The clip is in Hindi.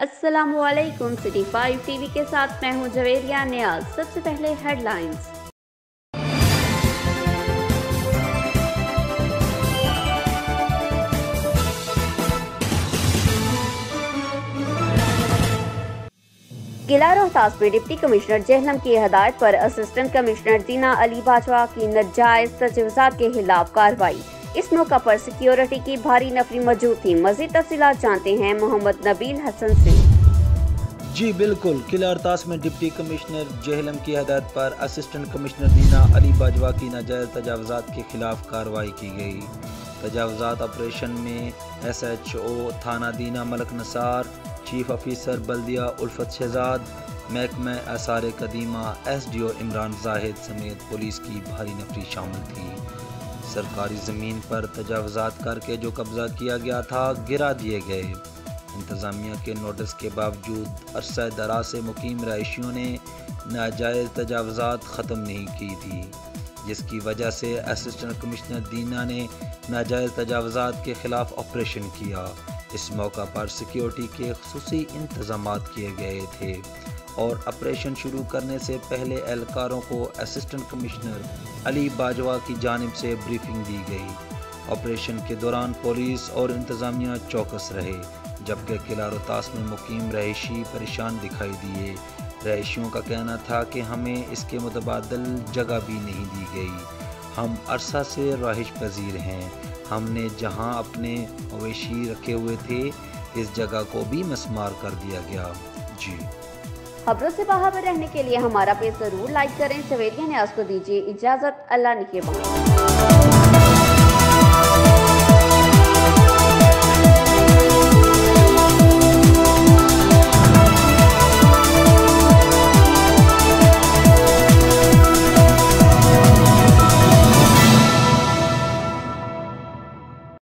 अस्सलामुअलैकुम। सिटी 5 टीवी के साथ मैं हूं जवेरिया नियाज। सबसे पहले हेडलाइंस। किला रोहतास में डिप्टी कमिश्नर जहलम की हिदायत पर असिस्टेंट कमिश्नर दीना अली बाजवा की नाजायज तजवीज़ात के खिलाफ कार्रवाई। इस मौका पर सिक्योरिटी की भारी नफरी मौजूद थी। मज़ीद तफसीलात जानते हैं मोहम्मद नबील हसन से। जी बिल्कुल, किला रोहतास में डिप्टी कमिश्नर जहलम की हदायत पर असिस्टेंट कमिश्नर दीना अली बाजवा की नाजायज़ तजावज़ात के खिलाफ कार्रवाई की गई। तजावज़ात ऑपरेशन में SHO थाना दीना मलक नसार, चीफ ऑफिसर बल्दिया उल्फत शहजाद, महकमा आसार कदीमा SDO इमरान जाहिद समेत पुलिस की भारी नफरी शामिल थी। सरकारी ज़मीन पर तजावज़ात करके जो कब्ज़ा किया गया था गिरा दिए गए। इंतज़ामिया के नोटिस के बावजूद अरसा दराज से मुकीम रहायशियों ने नाजायज़ तजावज़ात ख़त्म नहीं की थी, जिसकी वजह से असिस्टेंट कमिश्नर दीना ने नाजायज़ तजावज़ात के ख़िलाफ़ ऑपरेशन किया। इस मौका पर सिक्योरिटी के खुसूसी इंतज़ामात किए गए थे और ऑपरेशन शुरू करने से पहले एहलकारों को असिस्टेंट कमिश्नर अली बाजवा की जानिब से ब्रीफिंग दी गई। ऑपरेशन के दौरान पुलिस और इंतज़ामिया चौकस रहे, जबकि किला रोहतास में मुकीम रहायशी परेशान दिखाई दिए। रहायशियों का कहना था कि हमें इसके मुतबादल जगह भी नहीं दी गई। हम अरसा से रहाइश पजीर हैं। हमने जहां अपने मवेशी रखे हुए थे इस जगह को भी मस्मार कर दिया गया। जी, खबरों से बाखबर रहने के लिए हमारा पेज जरूर लाइक करें। जवेरिया नियाज को दीजिए इजाज़त। अल्लाह निगहबान।